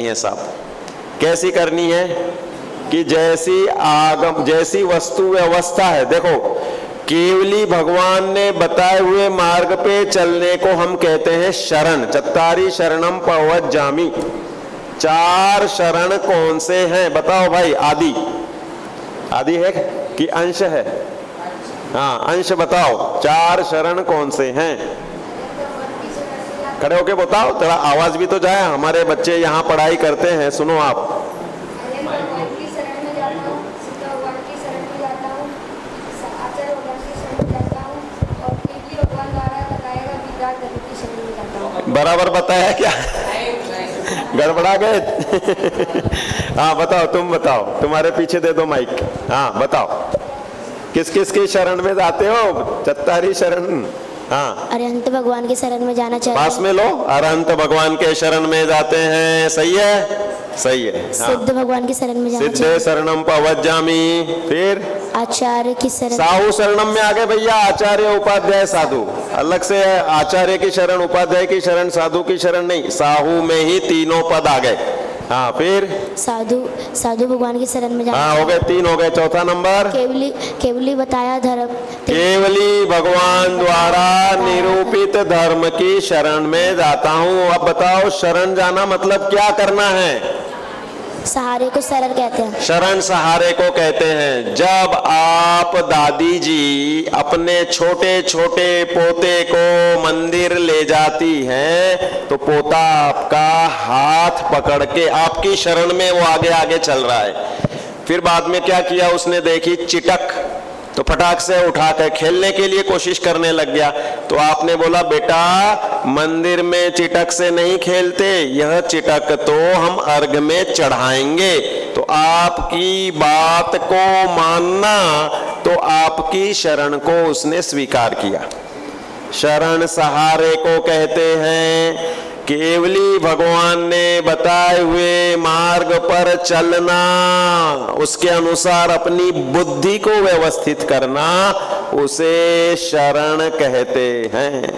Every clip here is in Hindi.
है साहब। कैसी करनी है कि जैसी वस्तु व्यवस्था है, देखो केवली भगवान ने बताए हुए मार्ग पे चलने को हम कहते हैं शरण। चत्तारी शरणम पवज्जामि। 4 शरण कौन से हैं बताओ भाई? आदि है कि अंश है? हाँ अंश बताओ। 4 शरण कौन से हैं? खड़े होके बताओ, थोड़ा आवाज भी तो जाए। हमारे बच्चे यहाँ पढ़ाई करते हैं, सुनो आप। बराबर बताया क्या? गड़बड़ा गए? हाँ बताओ, तुम बताओ, तुम्हारे पीछे दे दो माइक। हाँ बताओ, किस किस की शरण में जाते हो? चत्तारी शरण। हाँ, अरहंत भगवान के शरण में जाना चाहिए। पास में लो। अरहंत भगवान के शरण में जाते हैं, सही है? सही है। हाँ। सिद्ध भगवान की शरण में जाना चाहिए। सिद्धे शरणम पवज्जामि। फिर आचार्य की शरण। साहु शरणम में आ गए भैया। आचार्य उपाध्याय साधु अलग से है। आचार्य की शरण, उपाध्याय की शरण, साधु की शरण नहीं। साहु में ही तीनों पद आ गए। हाँ फिर साधु भगवान की शरण में जाना। हाँ हो गए, 3 हो गए। चौथा नंबर केवली बताया धर्म। केवली भगवान द्वारा निरूपित धर्म की शरण में जाता हूँ। अब बताओ, शरण जाना मतलब क्या करना है? सहारे को शरण कहते हैं। शरण सहारे को कहते हैं। जब आप दादी जी अपने छोटे छोटे पोते को मंदिर ले जाती हैं तो पोता आपका हाथ पकड़ के आपकी शरण में वो आगे आगे चल रहा है। फिर बाद में क्या किया उसने? देखी चिटक, तो फटाक से उठा कर खेलने के लिए कोशिश करने लग गया। तो आपने बोला, बेटा मंदिर में चिटक से नहीं खेलते, यह चिटक तो हम अर्घ में चढ़ाएंगे। तो आपकी बात को मानना, तो आपकी शरण को उसने स्वीकार किया। शरण सहारे को कहते हैं। केवली भगवान ने बताए हुए मार्ग पर चलना, उसके अनुसार अपनी बुद्धि को व्यवस्थित करना, उसे शरण कहते हैं।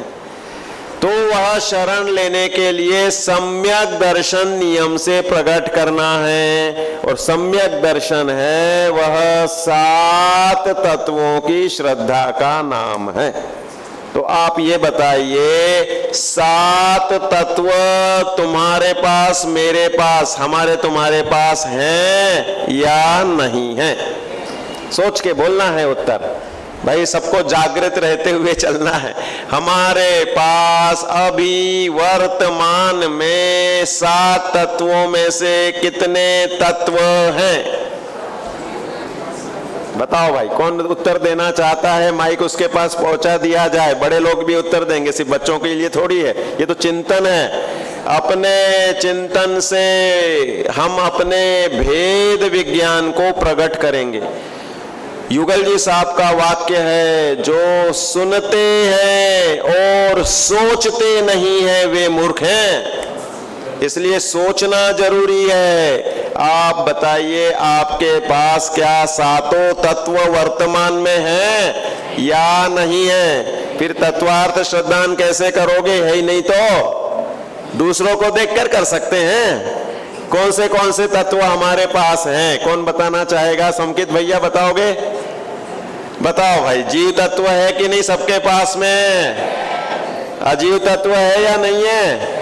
तो वह शरण लेने के लिए सम्यक दर्शन नियम से प्रकट करना है। और सम्यक दर्शन है वह 7 तत्वों की श्रद्धा का नाम है। तो आप ये बताइए, 7 तत्व तुम्हारे पास, मेरे पास, हमारे तुम्हारे पास हैं या नहीं हैं? सोच के बोलना है उत्तर भाई। सबको जागृत रहते हुए चलना है। हमारे पास अभी वर्तमान में 7 तत्वों में से कितने तत्व हैं? बताओ भाई, कौन उत्तर देना चाहता है? माइक उसके पास पहुंचा दिया जाए। बड़े लोग भी उत्तर देंगे, सिर्फ बच्चों के लिए थोड़ी है। ये तो चिंतन है। अपने चिंतन से हम अपने भेद विज्ञान को प्रकट करेंगे। युगल जी साहब का वाक्य है, जो सुनते हैं और सोचते नहीं है वे मूर्ख हैं। इसलिए सोचना जरूरी है। आप बताइए, आपके पास क्या 7 तत्व वर्तमान में हैं या नहीं है? फिर तत्वार्थ श्रद्धान कैसे करोगे? है ही नहीं तो दूसरों को देखकर कर सकते हैं। कौन से तत्व हमारे पास हैं? कौन बताना चाहेगा? संकित भैया बताओगे? बताओ भाई, जीव तत्व है कि नहीं सबके पास में? अजीव तत्व है या नहीं है?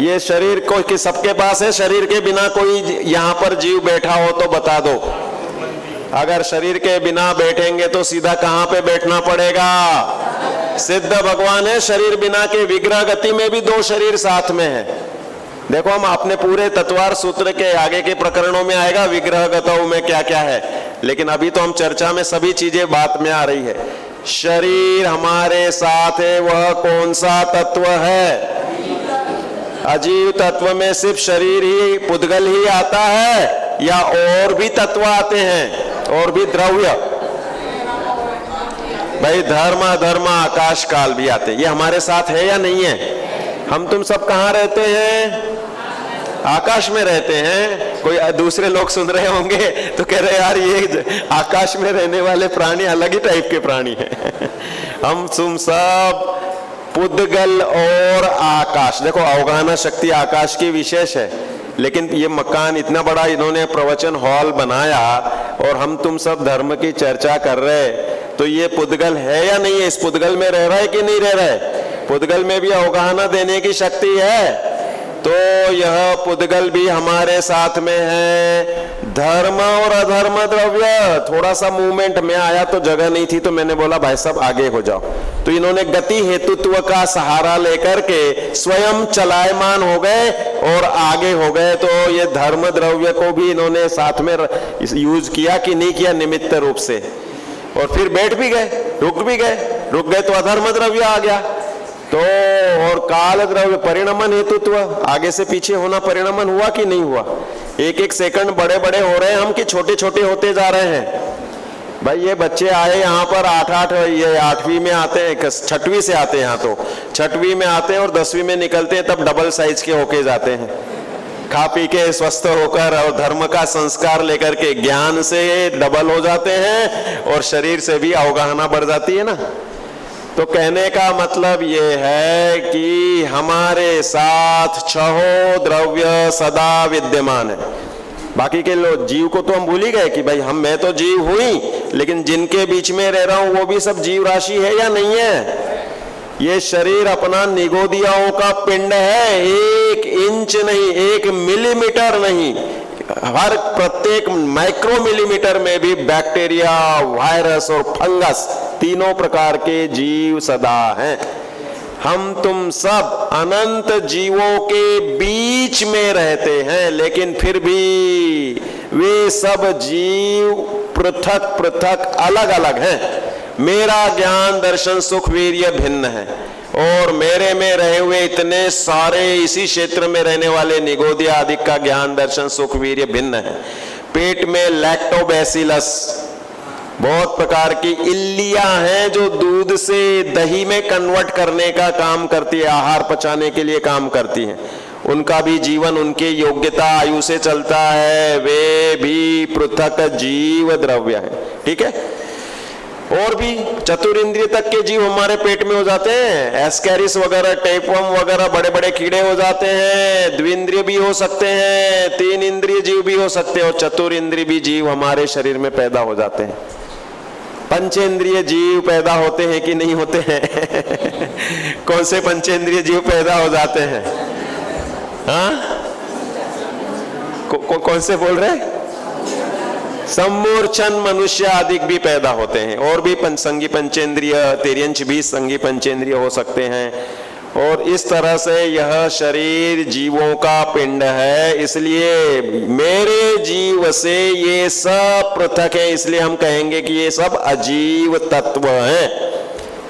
ये शरीर को कि सबके पास है? शरीर के बिना कोई यहाँ पर जीव बैठा हो तो बता दो। अगर शरीर के बिना बैठेंगे तो सीधा कहाँ पे बैठना पड़ेगा? सिद्ध भगवान है। शरीर बिना के विग्रह गति में भी 2 शरीर साथ में है। देखो, हम अपने पूरे तत्वार सूत्र के आगे के प्रकरणों में आएगा विग्रह गतौ में क्या क्या है, लेकिन अभी तो हम चर्चा में सभी चीजें बात में आ रही है। शरीर हमारे साथ है, वह कौन सा तत्व है? अजीव तत्व में सिर्फ शरीर ही, पुद्गल ही आता है या और भी तत्व आते हैं? और भी द्रव्य भाई, धर्म अधर्म आकाश काल भी आते हैं। ये हमारे साथ है या नहीं है? हम तुम सब कहाँ रहते हैं? आकाश में रहते हैं। कोई दूसरे लोग सुन रहे होंगे तो कह रहे यार, ये आकाश में रहने वाले प्राणी अलग ही टाइप के प्राणी हैं। हम तुम सब पुद्गल और आकाश। देखो, अवगाहना शक्ति आकाश की विशेष है। लेकिन ये मकान इतना बड़ा इन्होंने प्रवचन हॉल बनाया और हम तुम सब धर्म की चर्चा कर रहे, तो ये पुद्गल है या नहीं है? इस पुद्गल में रह रहा है कि नहीं रह रहा है? पुद्गल में भी अवगाहना देने की शक्ति है, तो यह पुद्गल भी हमारे साथ में है। धर्म और अधर्म द्रव्य, थोड़ा सा मूवमेंट में आया तो जगह नहीं थी, तो मैंने बोला भाई साहब आगे हो जाओ, तो इन्होंने गति हेतुत्व का सहारा लेकर के स्वयं चलायमान हो गए और आगे हो गए। तो ये धर्म द्रव्य को भी इन्होंने साथ में यूज किया कि नहीं किया, निमित्त रूप से, और फिर बैठ भी गए, रुक गए तो अधर्म द्रव्य आ गया। तो और काल द्रव्य परिणमन हेतुत्व, आगे से पीछे होना परिणमन हुआ कि नहीं हुआ? एक एक सेकंड बड़े बड़े हो रहे हैं हम कि छोटे छोटे होते जा रहे हैं? भाई ये बच्चे आए यहाँ पर 8 ये 8वीं में आते हैं, 6वीं से आते हैं, यहाँ तो 6वीं में आते हैं और 10वीं में निकलते हैं, तब डबल साइज के होके जाते हैं, खा पी के स्वस्थ होकर और धर्म का संस्कार लेकर के ज्ञान से डबल हो जाते हैं और शरीर से भी अवगाहना बढ़ जाती है ना। तो कहने का मतलब ये है कि हमारे साथ 6 द्रव्य सदा विद्यमान है। बाकी के लोग जीव को तो हम भूल ही गए कि भाई मैं तो जीव हुई, लेकिन जिनके बीच में रह रहा हूं वो भी सब जीव राशि है या नहीं है? ये शरीर अपना निगोदियाओं का पिंड है, 1 इंच नहीं, 1 मिलीमीटर नहीं, हर प्रत्येक माइक्रो मिलीमीटर में भी बैक्टीरिया, वायरस और फंगस, तीनों प्रकार के जीव सदा हैं। हम तुम सब अनंत जीवों के बीच में रहते हैं, लेकिन फिर भी वे सब जीव पृथक पृथक अलग अलग हैं। मेरा ज्ञान दर्शन सुख वीर्य भिन्न है और मेरे में रहे हुए इतने सारे इसी क्षेत्र में रहने वाले निगोदिया आदि का ज्ञान दर्शन सुख वीर्य भिन्न है। पेट में लैक्टोबैसिलस, बहुत प्रकार की इल्लियां हैं जो दूध से दही में कन्वर्ट करने का काम करती है, आहार पचाने के लिए काम करती हैं। उनका भी जीवन उनके योग्यता आयु से चलता है, वे भी पृथक जीव द्रव्य है। ठीक है, और भी चतुरिंद्रिय तक के जीव हमारे पेट में हो जाते हैं, एस्कैरिस वगैरह, टेपवर्म वगैरह बड़े बड़े कीड़े हो जाते हैं। द्विंद्रिय भी हो सकते हैं, 3 इंद्रिय जीव भी हो सकते हैं, और चतुरिंद्रिय भी जीव हमारे शरीर में पैदा हो जाते हैं। पंचेंद्रिय जीव पैदा होते हैं कि नहीं होते हैं? कौन से पंचेंद्रिय जीव पैदा हो जाते हैं? हाँ, कौन से बोल रहे? सम्मूर्छन मनुष्य आदि भी पैदा होते हैं, और भी संगी पंचेंद्रिय, तिर्यंच भी संगी पंचेंद्रिय हो सकते हैं। और इस तरह से यह शरीर जीवों का पिंड है, इसलिए मेरे जीव से ये सब पृथक है, इसलिए हम कहेंगे कि ये सब अजीव तत्व हैं।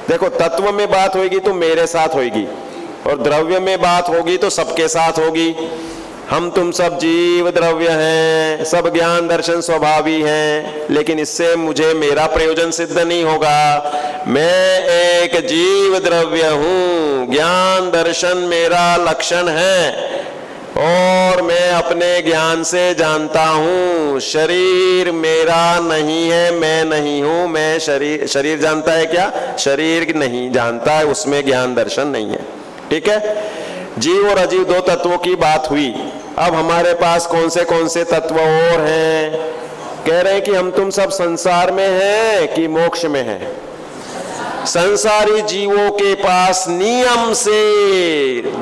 देखो, तत्व में बात होगी तो मेरे साथ होगी, और द्रव्य में बात होगी तो सबके साथ होगी। हम तुम सब जीव द्रव्य हैं, सब ज्ञान दर्शन स्वभावी हैं, लेकिन इससे मुझे मेरा प्रयोजन सिद्ध नहीं होगा। मैं एक जीव द्रव्य हूं, ज्ञान दर्शन मेरा लक्षण है, और मैं अपने ज्ञान से जानता हूं शरीर मेरा नहीं है, मैं नहीं हूं। मैं शरीर जानता है क्या? शरीर नहीं जानता है, उसमें ज्ञान दर्शन नहीं है। ठीक है, जीव और अजीव 2 तत्वों की बात हुई। अब हमारे पास कौन से तत्व और हैं? कह रहे हैं कि हम तुम सब संसार में हैं कि मोक्ष में हैं। संसारी जीवों के पास नियम से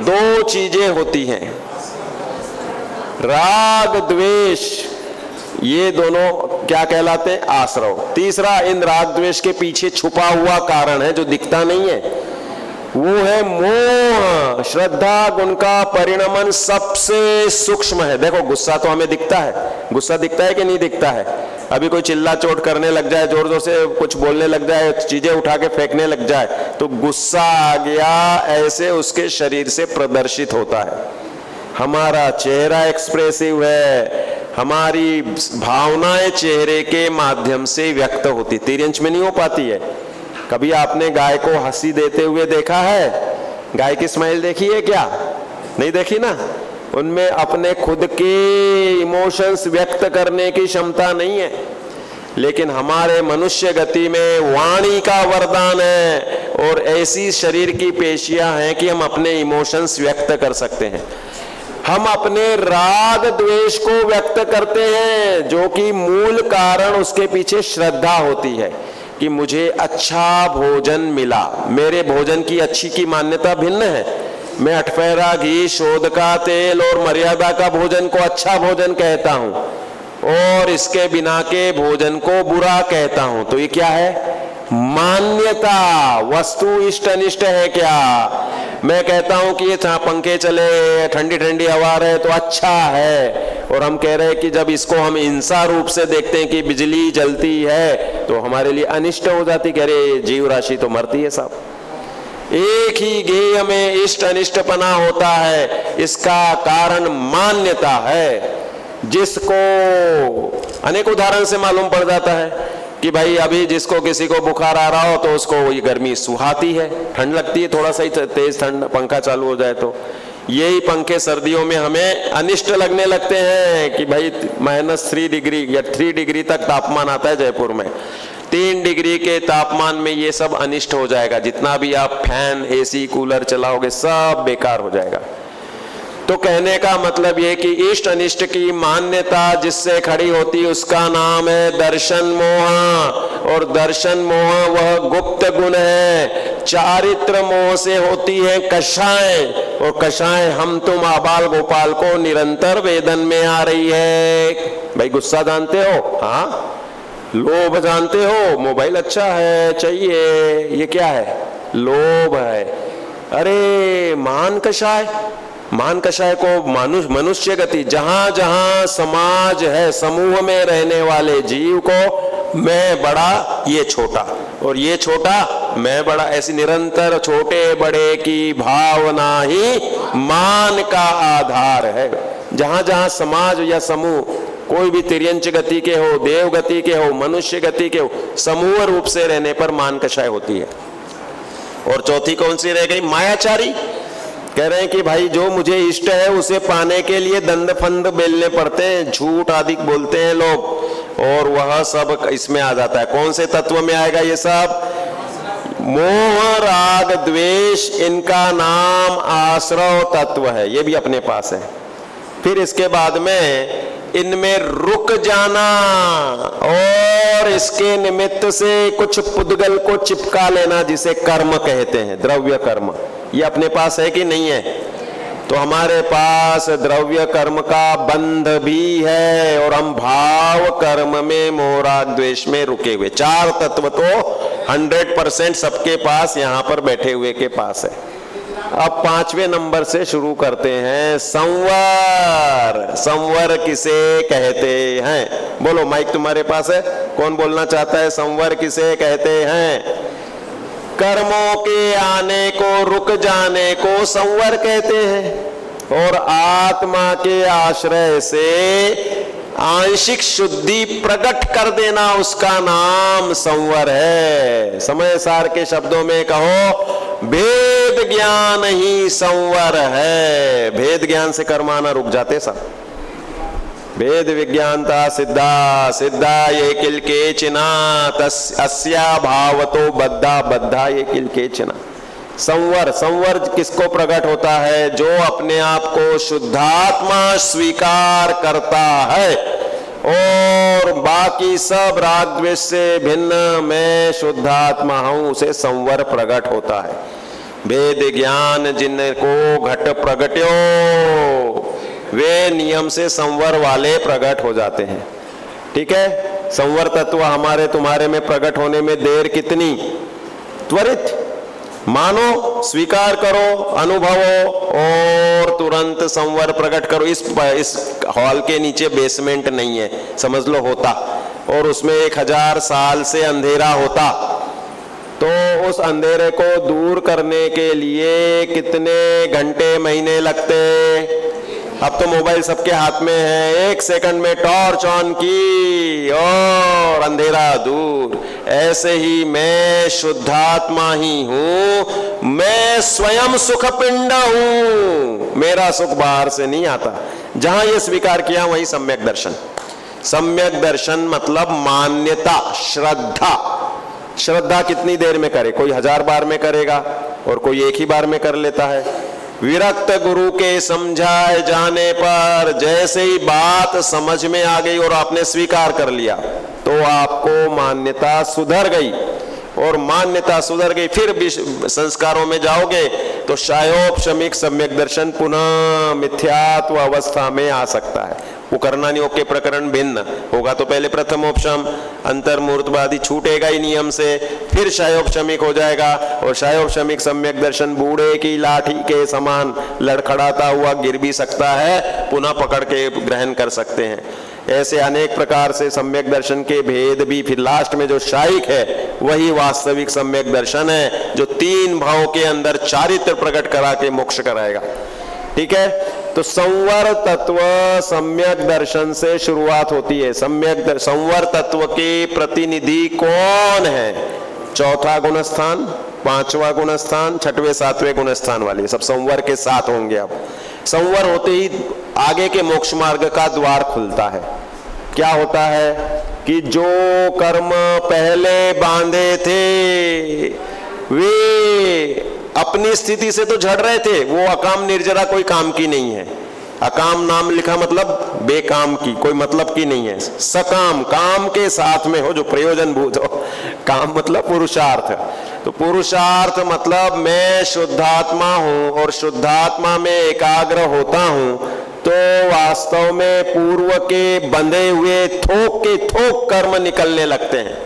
2 चीजें होती हैं, राग द्वेष, ये दोनों क्या कहलाते हैं? आश्रव। तीसरा इन राग द्वेष के पीछे छुपा हुआ कारण है जो दिखता नहीं है, वो है मोह। श्रद्धा गुण का परिणमन सबसे सूक्ष्म है। देखो, गुस्सा तो हमें दिखता है, गुस्सा दिखता है कि नहीं दिखता है? अभी कोई चिल्ला चोट करने लग जाए, जोर जोर से कुछ बोलने लग जाए, चीजें उठा के फेंकने लग जाए, तो गुस्सा आ गया, ऐसे उसके शरीर से प्रदर्शित होता है। हमारा चेहरा एक्सप्रेसिव है, हमारी भावनाएं चेहरे के माध्यम से व्यक्त होती, तिर्यंच में नहीं हो पाती है। कभी आपने गाय को हंसी देते हुए देखा है? गाय की स्माइल देखी है क्या? नहीं देखी ना। उनमें अपने खुद के इमोशंस व्यक्त करने की क्षमता नहीं है, लेकिन हमारे मनुष्य गति में वाणी का वरदान है, और ऐसी शरीर की पेशियां हैं कि हम अपने इमोशंस व्यक्त कर सकते हैं। हम अपने राग द्वेष को व्यक्त करते हैं, जो कि मूल कारण उसके पीछे श्रद्धा होती है कि मुझे अच्छा भोजन मिला। मेरे भोजन की अच्छी की मान्यता भिन्न है। मैं अठफेरा, घी, शोध का तेल और मर्यादा का भोजन को अच्छा भोजन कहता हूं और इसके बिना के भोजन को बुरा कहता हूं। तो ये क्या है? मान्यता। वस्तु इष्ट अनिष्ट है क्या? मैं कहता हूं कि ये पंखे चले, ठंडी ठंडी हवा रहे तो अच्छा है, और हम कह रहे हैं कि जब इसको हम हिंसा रूप से देखते हैं कि बिजली जलती है तो हमारे लिए अनिष्ट हो जाती। कह रहे जीव राशि तो मरती है साहब। एक ही गेय में इष्ट अनिष्टपना होता है, इसका कारण मान्यता है, जिसको अनेक उदाहरण से मालूम पड़ जाता है कि भाई अभी जिसको किसी को बुखार आ रहा हो तो उसको ये गर्मी सुहाती है, ठंड लगती है, थोड़ा सा ही तेज ठंड पंखा चालू हो जाए तो। यही पंखे सर्दियों में हमें अनिष्ट लगने लगते हैं कि भाई -3 डिग्री या 3 डिग्री तक तापमान आता है जयपुर में। 3 डिग्री के तापमान में ये सब अनिष्ट हो जाएगा। जितना भी आप फैन, एसी, कूलर चलाओगे सब बेकार हो जाएगा। तो कहने का मतलब ये कि इष्ट अनिष्ट की मान्यता जिससे खड़ी होती है उसका नाम है दर्शन मोह। और दर्शन मोह वह गुप्त गुण है। चारित्र मोह से होती है कषाय, और कषाय हम तुम आबाल गोपाल को निरंतर वेदन में आ रही है। भाई गुस्सा जानते हो? हाँ। लोभ जानते हो? मोबाइल अच्छा है चाहिए, ये क्या है? लोभ है। अरे मान कषाय, मान कषाय को मनुष्य गति। जहां जहां समाज है, समूह में रहने वाले जीव को मैं बड़ा ये छोटा और ये छोटा मैं बड़ा, ऐसी निरंतर छोटे बड़े की भावना ही मान का आधार है। जहां जहां समाज या समूह कोई भी तिर्यंच गति के हो, देव गति के हो, मनुष्य गति के हो, समूह रूप से रहने पर मान कषाय होती है। और चौथी कौन सी रह गई? मायाचारी। कह रहे हैं कि भाई जो मुझे इष्ट है उसे पाने के लिए दंड फंद बेलने पड़ते हैं, झूठ आदि बोलते हैं लोग, और वह सब इसमें आ जाता है। कौन से तत्व में आएगा ये सब? मोह, राग, द्वेष, इनका नाम आश्रव तत्व है। ये भी अपने पास है। फिर इसके बाद में इनमें रुक जाना और इसके निमित्त से कुछ पुद्गल को चिपका लेना, जिसे कर्म कहते हैं, द्रव्य कर्म। ये अपने पास है कि नहीं है? तो हमारे पास द्रव्य कर्म का बंध भी है, और हम भाव कर्म में, मोह राग द्वेष में रुके हुए। 4 तत्व तो 100% सबके पास, यहां पर बैठे हुए के पास है। अब 5वें नंबर से शुरू करते हैं। संवर। संवर किसे कहते हैं? बोलो, माइक तुम्हारे पास है, कौन बोलना चाहता है? संवर किसे कहते हैं? कर्मों के आने को, रुक जाने को संवर कहते हैं। और आत्मा के आश्रय से आंशिक शुद्धि प्रकट कर देना, उसका नाम संवर है। समय सार के शब्दों में कहो, भेद ज्ञान ही संवर है। भेद ज्ञान से कर्म आना रुक जाते सब। भेद विज्ञानता सिद्धा, सिद्धा ये किल के चिना, अस्या भाव तो बद्धा, बद्धा ये किल के चिना। संवर, संवर किसको प्रकट होता है? जो अपने आप को शुद्धात्मा स्वीकार करता है और बाकी सब राग द्वेष से भिन्न मैं शुद्धात्मा हूं, उसे संवर प्रकट होता है। भेद ज्ञान जिनको घट प्रगट्यो, वे नियम से संवर वाले प्रकट हो जाते हैं। ठीक है? संवर तत्व हमारे तुम्हारे में प्रकट होने में देर कितनी? त्वरित। मानो, स्वीकार करो, अनुभवो और तुरंत संवर प्रकट करो। इस हॉल के नीचे बेसमेंट नहीं है, समझ लो, होता, और उसमें 1000 साल से अंधेरा होता, तो उस अंधेरे को दूर करने के लिए कितने घंटे, महीने लगते? अब तो मोबाइल सबके हाथ में है, 1 सेकंड में टॉर्च ऑन की और अंधेरा दूर। ऐसे ही मैं शुद्धात्मा ही हूं, मैं स्वयं सुख पिंड हूं, मेरा सुख बाहर से नहीं आता। जहां ये स्वीकार किया वही सम्यक दर्शन। सम्यक दर्शन मतलब मान्यता, श्रद्धा। श्रद्धा कितनी देर में करे? कोई 1000 बार में करेगा और कोई 1 ही बार में कर लेता है। विरक्त गुरु के समझाए जाने पर जैसे ही बात समझ में आ गई और आपने स्वीकार कर लिया तो आपको मान्यता सुधर गई, और मान्यता सुधर गई फिर भी संस्कारों में जाओगे तो शायोपशमिक सम्यक दर्शन पुनः मिथ्यात्व अवस्था में आ सकता है। उपकरणानि योग के प्रकरण भिन्न होगा तो पहले प्रथमोपशम अंतर्मूर्तवादी छूटेगा ही नियम से, फिर शायोपशमिक हो जाएगा, और शायोपशमिक सम्यक दर्शन बूढ़े की लाठी के समान लड़खड़ाता हुआ गिर भी सकता है, पुनः पकड़ के ग्रहण कर सकते हैं। ऐसे अनेक प्रकार से सम्यक दर्शन के भेद भी, फिर लास्ट में जो शायिक है वही वास्तविक सम्यक दर्शन है जो 3 भाव के अंदर चारित्र प्रकट करा के मोक्ष कराएगा। ठीक है, तो संवर तत्व सम्यक दर्शन से शुरुआत होती है। संवर तत्व के प्रतिनिधि कौन है? चौथा गुणस्थान, 5वां गुणस्थान, 6वें 7वें गुणस्थान वाले सब संवर के साथ होंगे। अब संवर होते ही आगे के मोक्ष मार्ग का द्वार खुलता है। क्या होता है कि जो कर्म पहले बांधे थे वे अपनी स्थिति से तो झड़ रहे थे, वो अकाम निर्जरा कोई काम की नहीं है। अकाम नाम लिखा मतलब बेकाम की, कोई मतलब की नहीं है। सकाम, काम के साथ में हो जो प्रयोजन भूत हो। काम मतलब पुरुषार्थ, तो पुरुषार्थ मतलब मैं शुद्धात्मा हूं और शुद्धात्मा में एकाग्र होता हूं तो वास्तव में पूर्व के बंधे हुए थोक के थोक कर्म निकलने लगते हैं।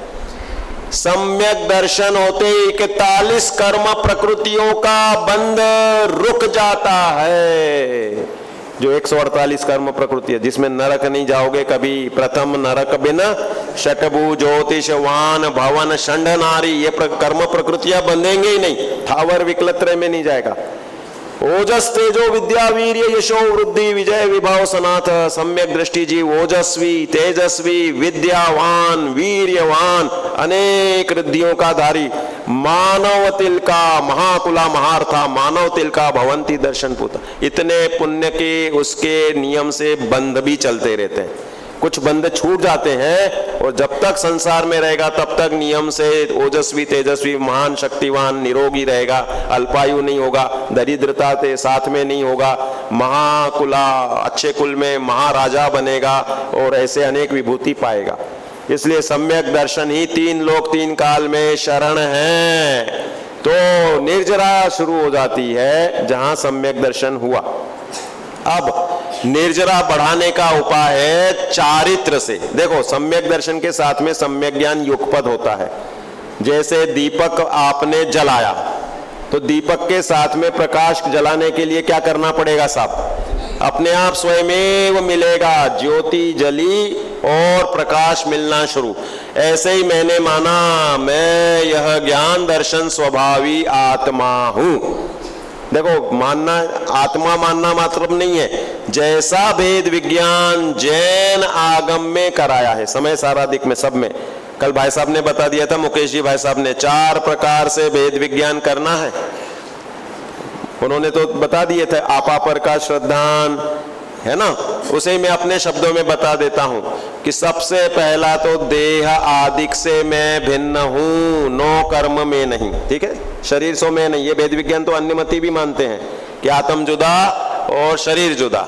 सम्यक दर्शन होते ही 41 कर्म प्रकृतियों का बंध रुक जाता है। जो 148 कर्म प्रकृति है जिसमें नरक नहीं जाओगे कभी। प्रथम नरक बिना षटभु ज्योतिष वान भवन षंड नारी, ये कर्म प्रकृतियां बंधेंगे ही नहीं, थावर विकलत्रय में नहीं जाएगा। ओजस तेजो विद्या वीर्य यशो वृद्धि विजय विभाव सनाथ, सम्यक दृष्टि जीव ओजस्वी तेजस्वी विद्यावान वीर्यवान अनेक रिद्धियों का धारी, मानव तिल का महाकुला महार्था मानव तिल का भवंती दर्शन पुत। इतने पुण्य के उसके नियम से बंध भी चलते रहते हैं। कुछ बंध छूट जाते हैं और जब तक संसार में रहेगा तब तक नियम से ओजस्वी तेजस्वी महान शक्तिवान निरोगी रहेगा, अल्पायु नहीं होगा, दरिद्रता के साथ में नहीं होगा, महाकुला अच्छे कुल में महाराजा बनेगा और ऐसे अनेक विभूति पाएगा। इसलिए सम्यक दर्शन ही 3 लोक 3 काल में शरण है। तो निर्जरा शुरू हो जाती है जहां सम्यक दर्शन हुआ। अब निर्जरा बढ़ाने का उपाय है चारित्र से। देखो सम्यक दर्शन के साथ में सम्यक ज्ञान युगपद होता है। जैसे दीपक आपने जलाया तो दीपक के साथ में प्रकाश जलाने के लिए क्या करना पड़ेगा साहब? अपने आप स्वयमेव मिलेगा, ज्योति जली और प्रकाश मिलना शुरू। ऐसे ही मैंने माना मैं यह ज्ञान दर्शन स्वभावी आत्मा हूं। देखो मानना, आत्मा मानना मतलब नहीं है। जैसा भेद विज्ञान जैन आगम में कराया है समय साराधिक में सब में, कल भाई साहब ने बता दिया था, मुकेश जी भाई साहब ने 4 प्रकार से भेद विज्ञान करना है। उन्होंने तो बता दिए थे, आपा पर का श्रद्धान है ना, उसे मैं अपने शब्दों में बता देता हूं कि सबसे पहला तो देह आदिक से मैं भिन्न हूं, नो कर्म में नहीं। ठीक है, शरीर सो में नहीं। ये वेद विज्ञान तो अन्यमति भी मानते हैं कि आत्म जुदा और शरीर जुदा।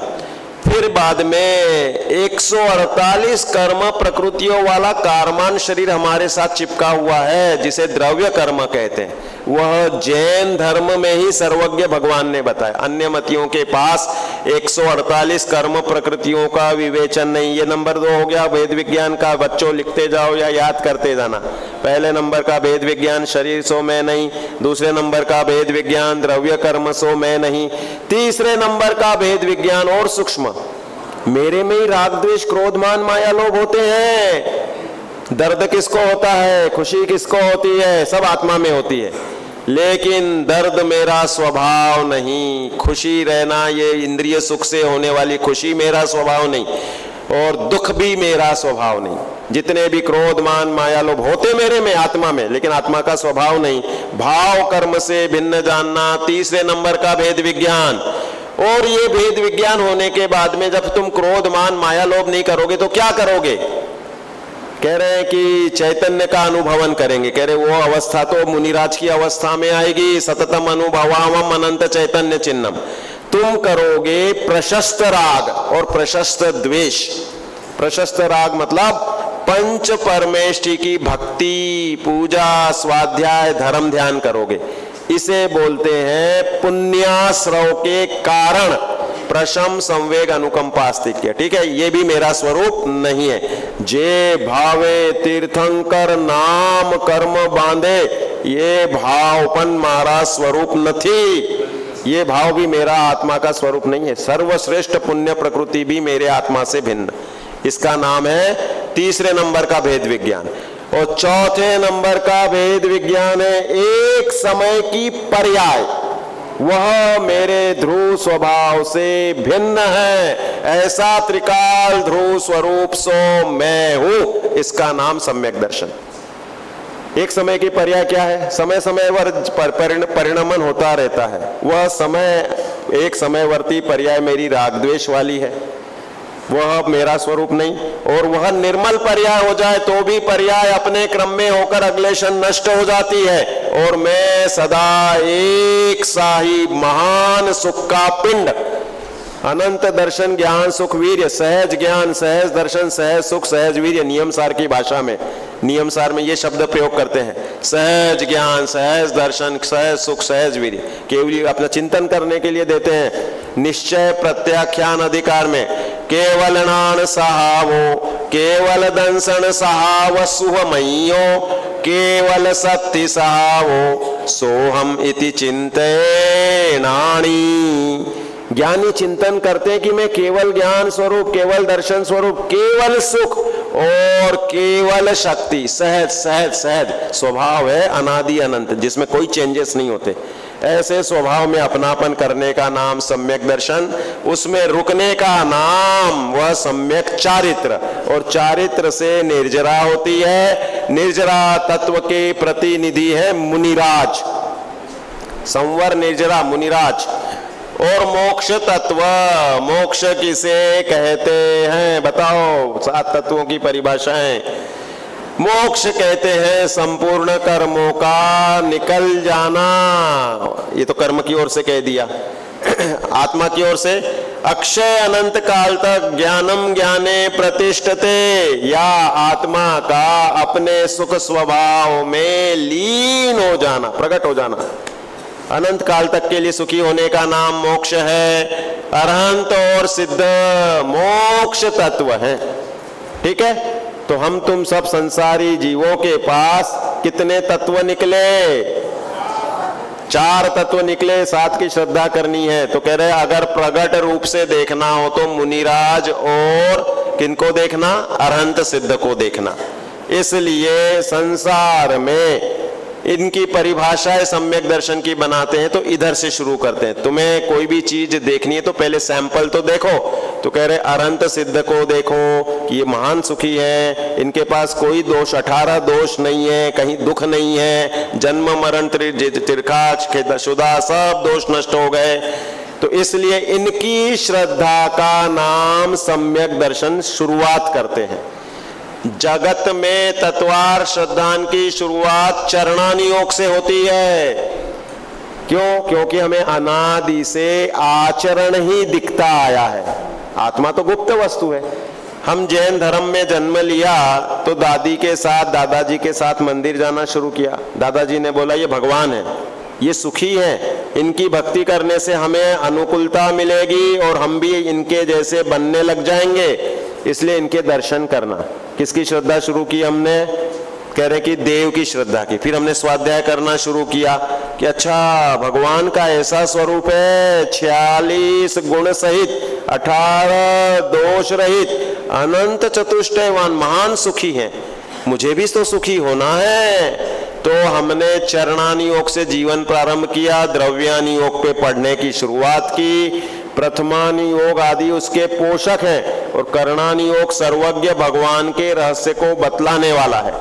फिर बाद में 148 कर्म प्रकृतियों वाला कारमान शरीर हमारे साथ चिपका हुआ है जिसे द्रव्य कर्म कहते हैं। वह जैन धर्म में ही सर्वज्ञ भगवान ने बताया। अन्य मतियों के पास 148 कर्म प्रकृतियों का विवेचन नहीं। ये नंबर 2 हो गया वेद विज्ञान का। बच्चों लिखते जाओ या याद करते जाना। पहले नंबर का वेद विज्ञान शरीर सो मैं नहीं, दूसरे नंबर का वेद विज्ञान द्रव्य कर्म सो मैं नहीं, तीसरे नंबर का वेद विज्ञान और सूक्ष्म मेरे में ही राग द्वेष क्रोध मान माया लोभ होते हैं। दर्द किसको होता है, खुशी किसको होती है, सब आत्मा में होती है। लेकिन दर्द मेरा स्वभाव नहीं, खुशी रहना ये इंद्रिय सुख से होने वाली खुशी मेरा स्वभाव नहीं, और दुख भी मेरा स्वभाव नहीं। जितने भी क्रोध मान माया लोभ होते मेरे में आत्मा में, लेकिन आत्मा का स्वभाव नहीं। भाव कर्म से भिन्न जानना तीसरे नंबर का भेद विज्ञान। और ये भेद विज्ञान होने के बाद में जब तुम क्रोध मान माया लोभ नहीं करोगे तो क्या करोगे? कह रहे हैं कि चैतन्य का अनुभवन करेंगे। कह रहे वो अवस्था तो मुनिराज की अवस्था में आएगी, सततम अनुभवावम अनंत चैतन्य चिन्हम। तुम करोगे प्रशस्त राग और प्रशस्त द्वेष। प्रशस्त राग मतलब पंच परमेष्टि की भक्ति, पूजा, स्वाध्याय, धर्म ध्यान करोगे। इसे बोलते हैं पुण्याश्रव के कारण प्रशम संवेग अनुकंपास्तिक्य। ठीक है, ये भी मेरा स्वरूप नहीं है। जे भावे तीर्थंकर नाम कर्म बांधे, ये भावपन मारा स्वरूप नहीं। ये भाव भी मेरा आत्मा का स्वरूप नहीं है। सर्वश्रेष्ठ पुण्य प्रकृति भी मेरे आत्मा से भिन्न। इसका नाम है तीसरे नंबर का भेद विज्ञान। और चौथे नंबर का भेद विज्ञान है एक समय की पर्याय। वह मेरे ध्रुव स्वभाव से भिन्न है, ऐसा त्रिकाल ध्रुव स्वरूप सो मैं हूं। इसका नाम सम्यक दर्शन। एक समय की पर्याय क्या है? समय समय परिणमन होता रहता है। वह समय एक समयवर्ती पर्याय मेरी राग द्वेष वाली है, वह मेरा स्वरूप नहीं। और वह निर्मल पर्याय हो जाए तो भी पर्याय अपने क्रम में होकर अगले क्षण नष्ट हो जाती है। और मैं सदा एक सा ही महान सुख का पिंड, अनंत दर्शन ज्ञान सुख वीर्य, सहज ज्ञान सहज दर्शन सहज सुख सहज वीर्य। नियम सार की भाषा में, नियम सार में ये शब्द प्रयोग करते हैं, सहज ज्ञान सहज दर्शन सहज सुख सहज वीर्य। केवल अपना चिंतन करने के लिए देते हैं। निश्चय प्रत्याख्यान अधिकार में केवल नान सहावो, केवल दंसन सहाव सुहमयो, केवल सत्य सहावो सोहम इति चिंते नाणी। ज्ञानी चिंतन करते हैं कि मैं केवल ज्ञान स्वरूप, केवल दर्शन स्वरूप, केवल सुख और केवल शक्ति, सहज सहज सहज स्वभाव है, अनादि अनंत, जिसमें कोई चेंजेस नहीं होते। ऐसे स्वभाव में अपनापन करने का नाम सम्यक दर्शन, उसमें रुकने का नाम वह सम्यक चारित्र। और चारित्र से निर्जरा होती है। निर्जरा तत्व के प्रतिनिधि है मुनिराज, संवर निर्जरा मुनिराज। और मोक्ष तत्व, मोक्ष किसे कहते हैं बताओ? 7 तत्वों की परिभाषाएं। मोक्ष कहते हैं संपूर्ण कर्मों का निकल जाना। ये तो कर्म की ओर से कह दिया। आत्मा की ओर से अक्षय अनंत काल तक ज्ञानम ज्ञाने प्रतिष्ठते, या आत्मा का अपने सुख स्वभाव में लीन हो जाना, प्रकट हो जाना। अनंत काल तक के लिए सुखी होने का नाम मोक्ष है। अरहंत और सिद्ध मोक्ष तत्व है। ठीक है, तो हम तुम सब संसारी जीवों के पास कितने तत्व निकले? 4 तत्व निकले। 7 की श्रद्धा करनी है। तो कह रहे अगर प्रगट रूप से देखना हो तो मुनिराज और किनको देखना? अरहंत सिद्ध को देखना। इसलिए संसार में इनकी परिभाषाएं सम्यक दर्शन की बनाते हैं। तो इधर से शुरू करते हैं। तुम्हें कोई भी चीज देखनी है तो पहले सैंपल तो देखो। तो कह रहे अरहंत सिद्ध को देखो कि ये महान सुखी है, इनके पास कोई दोष 18 दोष नहीं है, कहीं दुख नहीं है, जन्म मरण तिरकाच खेदशुदा सब दोष नष्ट हो गए। तो इसलिए इनकी श्रद्धा का नाम सम्यक दर्शन शुरुआत करते हैं। जगत में तत्वार श्रद्धान की शुरुआत चरणानी योग से होती है। क्यों? क्योंकि हमें अनादि से आचरण ही दिखता आया है। आत्मा तो गुप्त वस्तु है। हम जैन धर्म में जन्म लिया तो दादी के साथ, दादाजी के साथ मंदिर जाना शुरू किया। दादाजी ने बोला ये भगवान है, ये सुखी है, इनकी भक्ति करने से हमें अनुकूलता मिलेगी और हम भी इनके जैसे बनने लग जाएंगे, इसलिए इनके दर्शन करना। किसकी श्रद्धा शुरू की हमने? कह रहे कि देव की श्रद्धा की। फिर हमने स्वाध्याय करना शुरू किया कि अच्छा भगवान का ऐसा स्वरूप है, 46 गुण सहित, 18 दोष रहित, अनंत चतुष्टयवान, महान सुखी है, मुझे भी तो सुखी होना है। तो हमने चरणानी योग से जीवन प्रारंभ किया, द्रव्यानी योग पे पढ़ने की शुरुआत की। प्रथमानी योग आदि उसके पोषक हैं और करणानी योग सर्वज्ञ भगवान के रहस्य को बतलाने वाला है।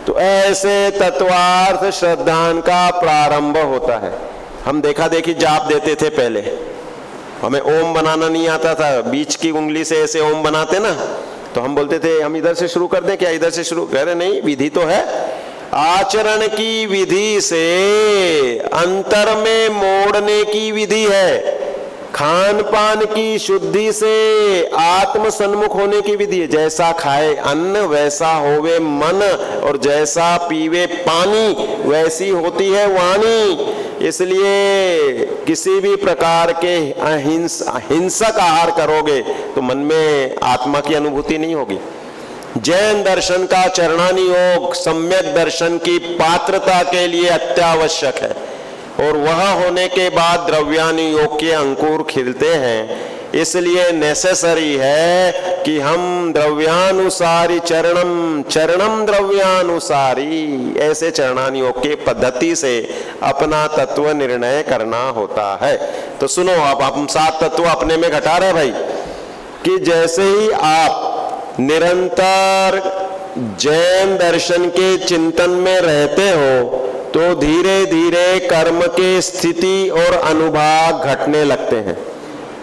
तो ऐसे तत्वार्थ श्रद्धान का प्रारंभ होता है। हम देखा देखी जाप देते थे पहले, हमें ओम बनाना नहीं आता था, बीच की उंगली से ऐसे ओम बनाते ना, तो हम बोलते थे हम इधर से शुरू कर दें क्या, इधर से शुरू, कह रहे नहीं, विधि तो है। आचरण की विधि से अंतर में मोड़ने की विधि है, खान पान की शुद्धि से आत्म सन्मुख होने की विधि है। जैसा खाए अन्न वैसा होवे मन, और जैसा पीवे पानी वैसी होती है वाणी। इसलिए किसी भी प्रकार के हिंसक आहार करोगे तो मन में आत्मा की अनुभूति नहीं होगी। जैन दर्शन का चरणानी योग सम्यक दर्शन की पात्रता के लिए अत्यावश्यक है, और वह होने के बाद द्रव्यानि योग के अंकुर खिलते हैं। इसलिए नेसेसरी है कि हम द्रव्यानुसारी चरणम द्रव्यानुसारी, ऐसे चरणानी योग के पद्धति से अपना तत्व निर्णय करना होता है। तो सुनो, अब हम 7 तत्व अपने में घटा रहे भाई, कि जैसे ही आप निरंतर जैन दर्शन के चिंतन में रहते हो तो धीरे धीरे कर्म के स्थिति और अनुभाग घटने लगते हैं।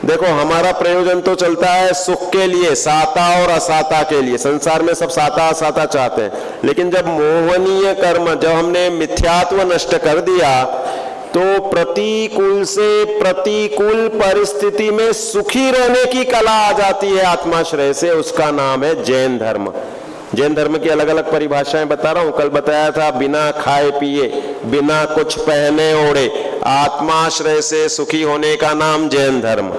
देखो, हमारा प्रयोजन तो चलता है सुख के लिए, साता और असाता के लिए। संसार में सब साता असाता चाहते हैं, लेकिन जब मोहनीय कर्म, जब हमने मिथ्यात्व नष्ट कर दिया तो प्रतिकूल से प्रतिकूल परिस्थिति में सुखी रहने की कला आ जाती है आत्माश्रय से। उसका नाम है जैन धर्म। जैन धर्म की अलग अलग परिभाषाएं बता रहा हूं। कल बताया था बिना खाए पिए, बिना कुछ पहने ओढ़े आत्माश्रय से सुखी होने का नाम जैन धर्म।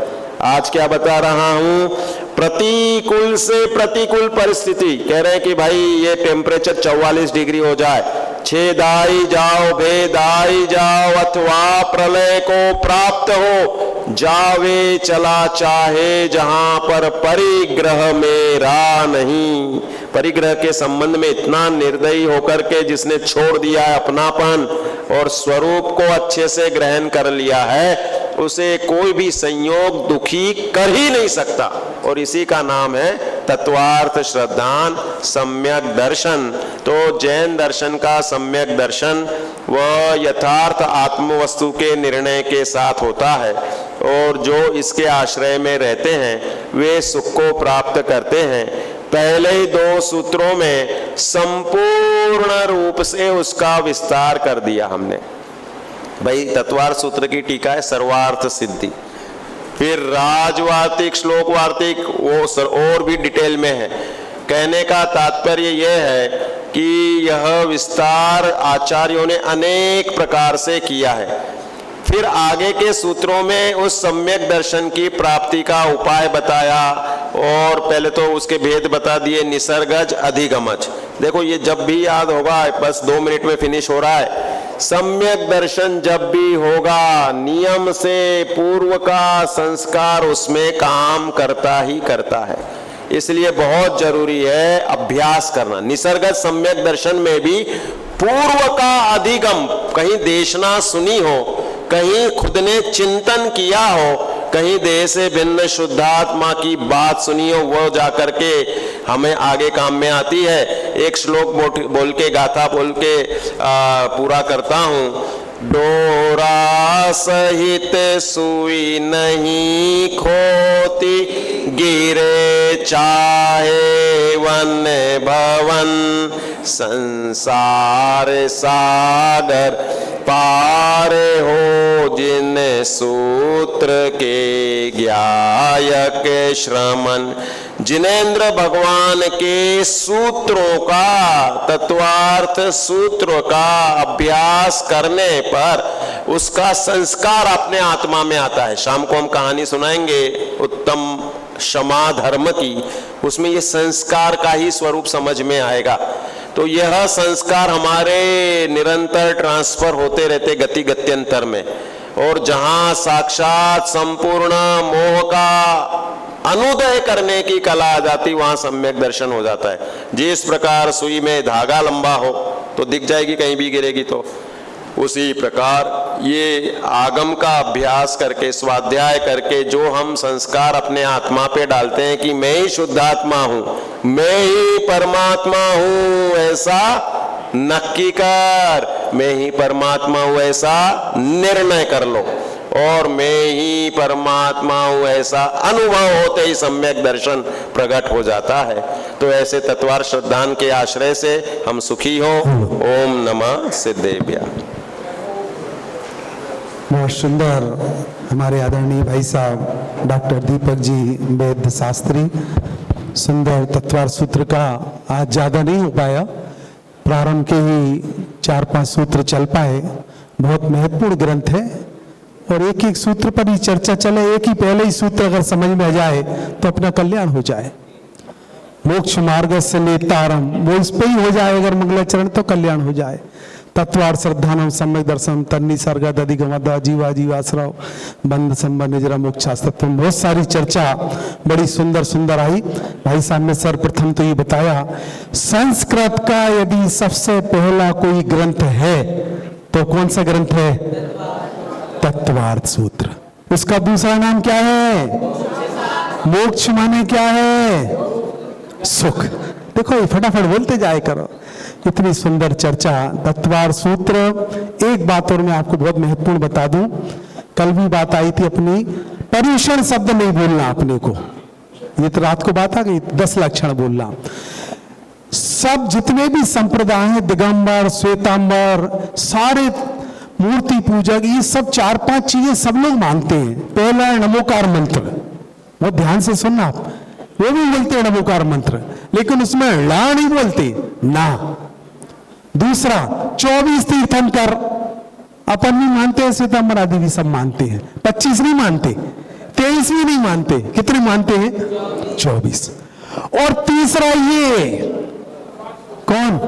आज क्या बता रहा हूं, प्रतिकूल से प्रतिकूल परिस्थिति। कह रहे हैं कि भाई ये टेम्परेचर 44 डिग्री हो जाए, छेदाई जाओ भेदाई जाओ, अथवा प्रलय को प्राप्त हो जावे चला चाहे, जहां पर परिग्रह मेरा नहीं। परिग्रह के संबंध में इतना निर्दयी होकर के जिसने छोड़ दिया है अपनापन और स्वरूप को अच्छे से ग्रहण कर लिया है, उसे कोई भी संयोग दुखी कर ही नहीं सकता। और इसी का नाम है तत्वार्थ श्रद्धान सम्यक दर्शन। तो जैन दर्शन का सम्यक दर्शन वह यथार्थ आत्म वस्तु के निर्णय के साथ होता है, और जो इसके आश्रय में रहते हैं वे सुख को प्राप्त करते हैं। पहले ही 2 सूत्रों में संपूर्ण रूप से उसका विस्तार कर दिया हमने। भाई तत्वार्थ सूत्र की टीका है सर्वार्थ सिद्धि, फिर राजवार्तिक श्लोक वार्तिक वो और भी डिटेल में है। कहने का तात्पर्य यह है कि यह विस्तार आचार्यों ने अनेक प्रकार से किया है। फिर आगे के सूत्रों में उस सम्यक दर्शन की प्राप्ति का उपाय बताया, और पहले तो उसके भेद बता दिए, निसर्गज अधिगमज। देखो ये जब भी याद होगा, बस 2 मिनट में फिनिश हो रहा है। सम्यक दर्शन जब भी होगा, नियम से पूर्व का संस्कार उसमें काम करता ही करता है। इसलिए बहुत जरूरी है अभ्यास करना। निसर्गज सम्यक दर्शन में भी पूर्व का अधिगम, कहीं देशना सुनी हो, कहीं खुद ने चिंतन किया हो, कहीं देह से भिन्न शुद्धात्मा की बात सुनी हो, वो जाकर के हमें आगे काम में आती है। एक श्लोक बोल के, गाथा बोल के पूरा करता हूं। डोरा सहित सुई नहीं खोती, गिरे चाहे वन भवन, संसार सागर पार हो जिन सूत्र के ज्ञायक श्रमण। जिनेंद्र भगवान के सूत्रों का, तत्वार्थ सूत्र का अभ्यास करने पर उसका संस्कार अपने आत्मा में आता है। शाम को हम कहानी सुनाएंगे उत्तम क्षमा धर्म की, उसमें ये संस्कार का ही स्वरूप समझ में आएगा। तो यह संस्कार हमारे निरंतर ट्रांसफर होते रहते गति गत्यंतर में, और जहां साक्षात संपूर्ण मोह का अनुदय करने की कला आ जाती, वहां सम्यक दर्शन हो जाता है। जिस प्रकार सुई में धागा लंबा हो तो दिख जाएगी, कहीं भी गिरेगी तो, उसी प्रकार ये आगम का अभ्यास करके, स्वाध्याय करके जो हम संस्कार अपने आत्मा पे डालते हैं कि मैं ही शुद्धात्मा हूं, मैं ही परमात्मा हूं, ऐसा नक्की कर, मैं ही परमात्मा हूं ऐसा निर्णय कर लो। और मैं ही परमात्मा हूं, ऐसा अनुभव होते ही सम्यक दर्शन प्रकट हो जाता है। तो ऐसे तत्वार श्रद्धान के आश्रय से हम सुखी हो। ओम नमः सिद्धेभ्य। बहुत सुंदर हमारे आदरणीय भाई साहब डॉक्टर दीपक जी वैद्य शास्त्री, सुंदर तत्वार सूत्र का आज ज़्यादा नहीं हो पाया, प्रारंभ के ही 4-5 सूत्र चल पाए। बहुत महत्वपूर्ण ग्रंथ है और एक एक सूत्र पर ही चर्चा चले, एक ही पहले ही सूत्र अगर समझ में आ जाए तो अपना कल्याण हो जाए। मोक्ष मार्ग से नेतारम, वो इस पे ही हो जाए अगर मंगलाचरण तो कल्याण हो जाए। तत्वार श्रद्धानम सम्यक दर्शन तन्नी सर्गद अधिगमदा जीवा जीवाश्रव बंध संबंध निजरा मोक्षास्तत्व। बहुत सारी चर्चा बड़ी सुंदर सुंदर आई। भाई साहब ने सर्वप्रथम तो ये बताया संस्कृत का यदि सबसे पहला कोई ग्रंथ है तो कौन सा ग्रंथ है? तत्वार्थ सूत्र। उसका दूसरा नाम क्या है? मोक्ष माने क्या है? सुख। देखो फटाफट बोलते जाए करो, इतनी सुंदर चर्चा। तत्वार सूत्र। एक बात और मैं आपको बहुत महत्वपूर्ण बता दूं, कल भी बात आई थी अपनी, पर्यूषण शब्द नहीं बोलना अपने को, ये तो रात को बात आ गई। 10 लक्षण बोलना। सब जितने भी संप्रदाय हैं, दिगंबर श्वेतांबर, सारे मूर्ति पूजक, ये सब 4-5 चीजें सब लोग मानते हैं। पहला है नमोकार मंत्र, बहुत ध्यान से सुनना आप, वो भी बोलते हैं नमोकार मंत्र, लेकिन उसमें ला नहीं बोलते ना। दूसरा 24 तीर्थंकर, अपन भी मानते हैं, श्वेतांबर आदि भी सब मानते हैं। 25 नहीं मानते, 23 भी नहीं मानते, कितने मानते हैं? 24। और तीसरा ये कौन?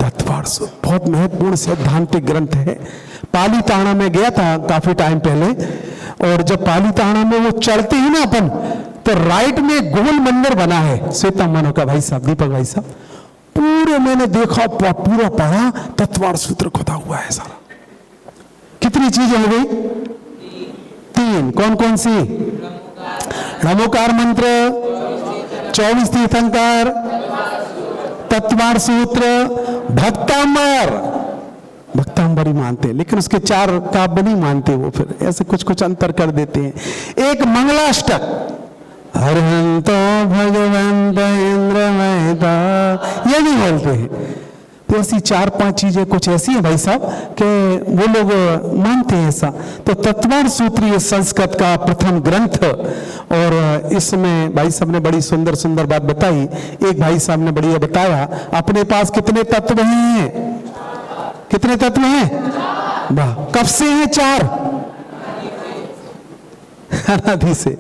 तत्वार सूत्र। बहुत महत्वपूर्ण सैद्धांतिक ग्रंथ है। पाली ताना में गया था काफी टाइम पहले, और जब पाली ताना में वो चढ़ते ही ना अपन, तो राइट में गोल मंदिर बना है श्वेतांबर का, भाई साहब दीपक भाई साहब, पूरे मैंने देखा, पूरा पढ़ा, तत्वार सूत्र खुदा हुआ है सारा। कितनी चीजें हो गई? 3। कौन कौन सी? नमोकार मंत्र, 24 तीर्थंकर, तत्वार सूत्र, भक्तांबर। भक्तांबर ही मानते हैं, लेकिन उसके 4 काव्य नहीं मानते वो, फिर ऐसे कुछ कुछ अंतर कर देते हैं। एक मंगलाष्टक, हरहंतो भगवंत इंद्रमयता, ये नहीं बोलते हैं। तो ऐसी 4-5 चीजें कुछ ऐसी है भाई साहब कि वो लोग मानते हैं ऐसा। तो तत्वार सूत्र ये संस्कृत का प्रथम ग्रंथ, और इसमें भाई साहब ने बड़ी सुंदर सुंदर बात बताई। एक भाई साहब ने बढ़िया बताया, अपने पास कितने तत्व हैं? कितने तत्व हैं? वाह, कब से हैं? 4 अनादि से।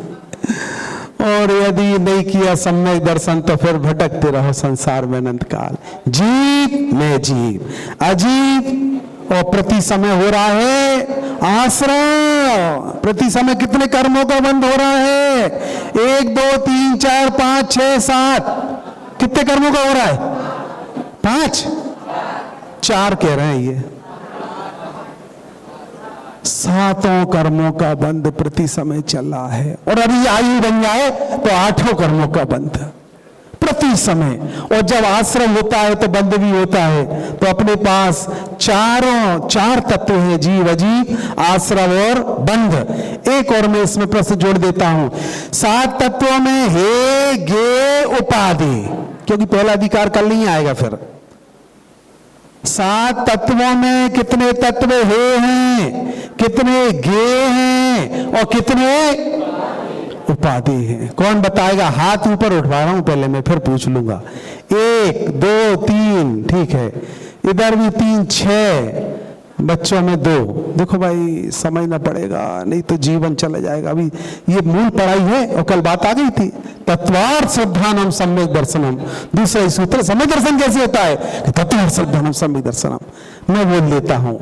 और यदि नहीं किया सम्यक दर्शन तो फिर भटकते रहो संसार में अनंत काल। जीव में जीव, अजीव, और प्रति समय हो रहा है आश्रय। प्रति समय कितने कर्मों का बंध हो रहा है? 1 2 3 4 5 6 7, कितने कर्मों का हो रहा है? 5, 4 कह रहे हैं ये। 7 कर्मों का बंध प्रति समय चल रहा है, और अभी आयु बन जाए तो 8 कर्मों का बंध प्रति समय। और जब आश्रम होता है तो बंध भी होता है। तो अपने पास 4 तत्व हैं, जीव, अजीव, आश्रम और बंध। एक और मैं इसमें प्रश्न जोड़ देता हूं, 7 तत्वों में हे गे उपाधि, क्योंकि पहला अधिकार कल नहीं आएगा। फिर 7 तत्वों में कितने तत्व हे हैं, कितने गे हैं, और कितने उपाधि हैं? कौन बताएगा? हाथ ऊपर उठवा रहा हूं पहले, मैं फिर पूछ लूंगा। 1 2 3, ठीक है, इधर भी 3 6, बच्चों में 2। देखो भाई समझना पड़ेगा, नहीं तो जीवन चला जाएगा। अभी ये मूल पढ़ाई है, और कल बात आ गई थी तत्वार्थ श्रद्धानम सम्यक दर्शनम। दूसरा सूत्र सम्यक दर्शन कैसे होता है? तत्वार्थ श्रद्धानम सम्यक दर्शनम। मैं बोल लेता हूं,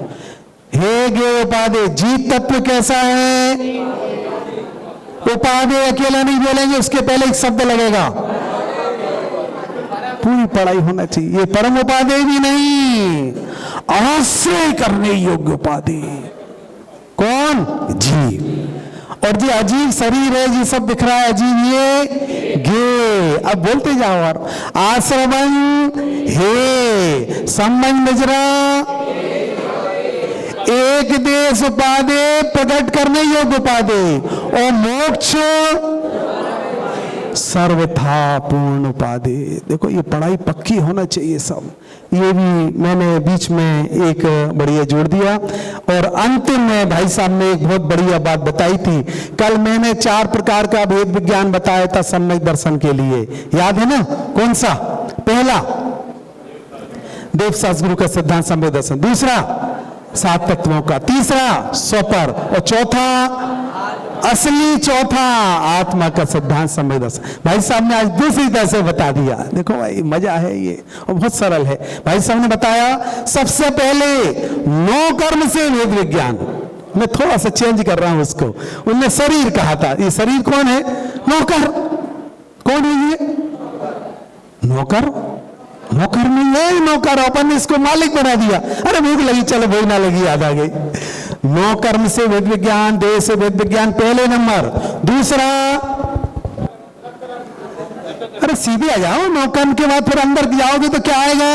हे गे उपाधि, जीव तत्व कैसा है? उपाधि अकेला नहीं बोलेंगे, उसके पहले एक शब्द लगेगा, पूरी पढ़ाई होना चाहिए। ये परम उपाधि भी नहीं, आश्रय करने योग्य उपाधि। कौन? जीव। और जो अजीब शरीर है, ये सब दिख रहा है अजीब, ये गे। अब बोलते जाओ, और आश्रमन हे संबंध नजरा एक देश उपाधि प्रकट करने योग्य उपाधि और मोक्ष सर्वथा पूर्ण उपाधि। देखो ये पढ़ाई पक्की होना चाहिए सब। ये भी मैंने बीच में एक बढ़िया जोड़ दिया। और अंतिम में भाई साहब ने एक बहुत बढ़िया बात बताई थी। कल मैंने 4 प्रकार का भेद विज्ञान बताया था सम्यक दर्शन के लिए, याद है ना? कौन सा? पहला देवशास्त्र गुरु का सिद्धांत सम्यक दर्शन, दूसरा 7 तत्वों का, तीसरा स्वपर, और चौथा असली चौथा आत्मा का सिद्धांत सम्यक दर्शन। भाई साहब ने आज दूसरी तरह से बता दिया। देखो भाई मजा है ये, और बहुत सरल है। भाई साहब ने बताया सबसे पहले 9 कर्म से वेद विज्ञान। मैं थोड़ा सा चेंज कर रहा हूं उसको। उनने शरीर कहा था, ये शरीर कौन है? नौकर। कौन है ये? नौकर? नौकर नहीं है, नौकर अपन ने इसको मालिक बना दिया। अरे भूख लगी, चलो भूख ना लगी, याद आ गई। 9 कर्म से वेद विज्ञान, देह से वेद विज्ञान पहले नंबर। दूसरा, अरे सीधे आ जाओ, 9 कर्म के बाद फिर अंदर जाओगे तो क्या आएगा?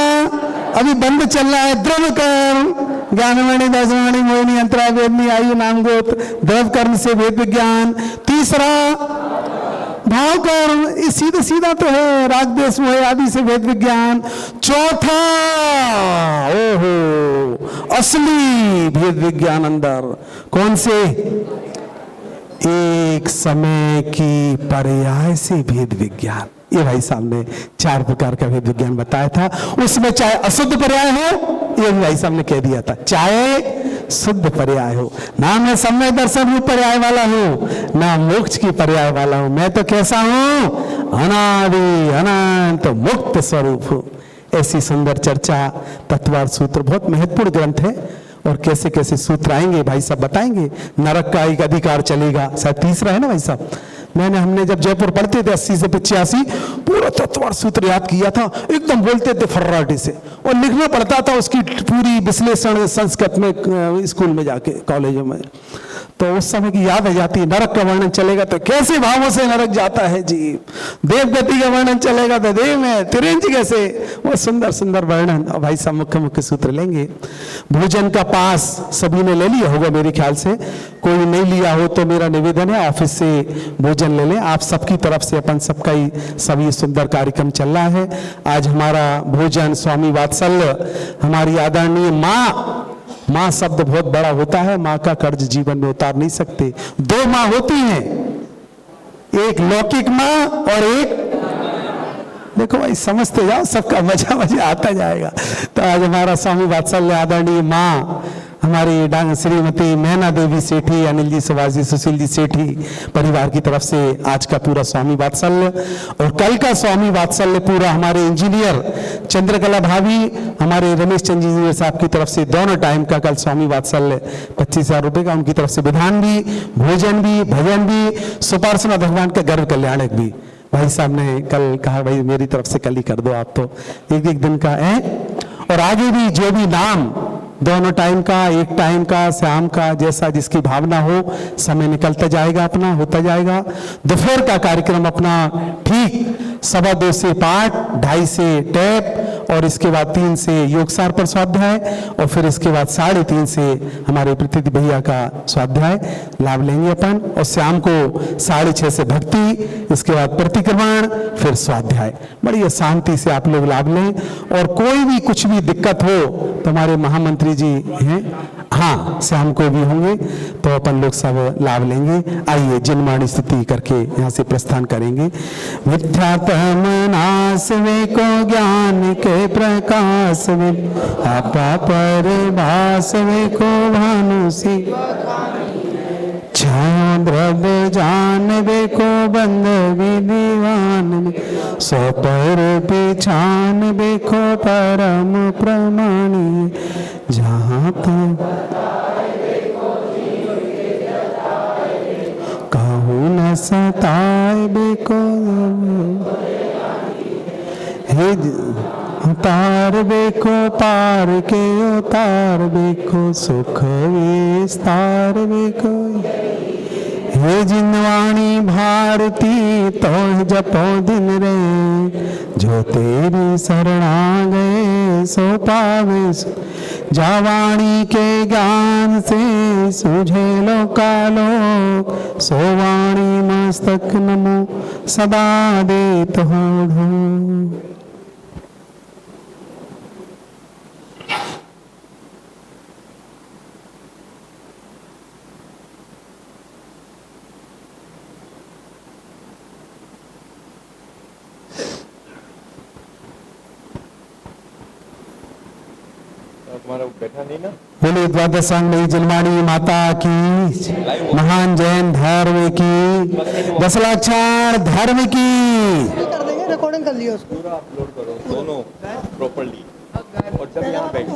अभी बंद चल रहा है। द्रव कर्म, ज्ञानवाणी, दसवाणी, मोहिनी, अंतरा, वेदनी, आयु, नाम, गोत्र, द्रव कर्म से वेद विज्ञान। तीसरा भाव कर्म, सीधा सीधा तो है, राग द्वेष मोह आदि से वेद विज्ञान। चौथा ओहो असली भेद विज्ञान अंदर। कौन से? एक समय की पर्याय से भेद विज्ञान। ये भाई साहब ने 4 प्रकार का भेद विज्ञान बताया था। उसमें चाहे अशुद्ध पर्याय हो, ये भाई साहब ने कह दिया था, चाहे शुद्ध पर्याय हो, ना मैं सम्यक दर्शन रूप पर्याय वाला हूं, ना मोक्ष की पर्याय वाला हूं। मैं तो कैसा हूं? अनादि अनंत मुक्त स्वरूप हूं। ऐसी सुंदर चर्चा तत्वार्थ सूत्र, बहुत महत्वपूर्ण ग्रंथ है। और कैसे कैसे सूत्र आएंगे भाई साहब बताएंगे। नरक का एक अधिकार चलेगा, शायद तीसरा है ना भाई साहब। हमने जब जयपुर पढ़ते थे 80 से 85 पूरा तत्वार्थ सूत्र याद किया था, एकदम बोलते थे फर्राटे से, और लिखना पड़ता था उसकी पूरी विश्लेषण संस्कृत में स्कूल में जाके, कॉलेजों में। तो उस समय की याद आ जाती है। नरक का वर्णन चलेगा तो कैसे भावों से नरक जाता है जीव, देवगति का वर्णन चलेगा तो देव में तिरंज कैसे, वो सुंदर सुंदर वर्णन। और भाई साहब मुख्य मुख्य सूत्र लेंगे। भोजन का पास सभी ने ले लिया होगा मेरे ख्याल से, कोई नहीं लिया हो तो मेरा निवेदन है ऑफिस से भोजन ले लें। आप सबकी तरफ से अपन सबका ही सभी सुंदर कार्यक्रम चल रहा है। आज हमारा भोजन स्वामी वात्सल्य, हमारी आदरणीय माँ शब्द बहुत बड़ा होता है, माँ का कर्ज जीवन में उतार नहीं सकते। 2 माँ होती हैं, एक लौकिक माँ और एक, देखो भाई समझते जाओ, सबका मजा मजा आता जाएगा। तो आज हमारा स्वामी वात्सल्य आदरणीय माँ हमारी श्रीमती मैना देवी सेठी, अनिल जी, सुभाष जी, सुशील जी सेठी परिवार की तरफ से आज का पूरा स्वामी वात्सल्य। और कल का स्वामी वात्सल्य पूरा हमारे इंजीनियर चंद्रकला भाभी, हमारे रमेश चंद्र इंजीनियर साहब की तरफ से दोनों टाइम का कल स्वामी वात्सल्य 25,000 रुपए का, उनकी तरफ से विधान भी, भोजन भी, भजन भी, सुपार्चना भगवान का गर्भ कल्याणक भी। भाई साहब ने कल कहा भाई मेरी तरफ से कल ही कर दो, आप तो एक दिन का है। और आगे भी जो भी नाम, दोनों टाइम का, एक टाइम का, शाम का, जैसा जिसकी भावना हो, समय निकलता जाएगा, अपना होता जाएगा। दोपहर का कार्यक्रम अपना ठीक 2:15 से पाठ, 2:30 से टैप, और इसके बाद 3 से योगसार पर स्वाध्याय, और फिर इसके बाद 3:30 से हमारे प्रतिनिधि भैया का स्वाध्याय लाभ लेंगे अपन। और शाम को 6:30 से भक्ति, इसके बाद प्रतिक्रमण, फिर स्वाध्याय। बढ़िया शांति से आप लोग लाभ लें। और कोई भी कुछ भी दिक्कत हो तो हमारे महामंत्री जी हैं, हाँ शाम को भी होंगे, तो अपन लोग सब लाभ लेंगे। आइए जिनवाणी स्तुति करके यहाँ से प्रस्थान करेंगे। मिथ्यात्म नाश वे को ज्ञान के प्रकाश वे, आपा पर भास वे को भानु सी, छाया द्रव्य जान वे को बंद विधिवान, सो पर पिछान वे को परम प्रमाणी, जहाँ तो कहूँ न सताए बेको, हे उतार बेको पार के उतार बेको, सुख विस्तार बेको, हे जिनवाणी भारती तो जपो दिन रे, जो तेरी शरणा गए सो पावे जावाणी के ज्ञान से सूझे लोकालोक सो वाणी मस्तक नमो सदा देत हो ढो। तुम्हारा बैठा नहीं ना। बोले द्वादशांगी जलवाणी माता की, महान जैन धर्म की, 10 लाख धर्म की। कर देंगे, रिकॉर्डिंग कर लिया उसको। पूरा अपलोड करो दोनों प्रॉपर्ली और जब यहाँ बैठो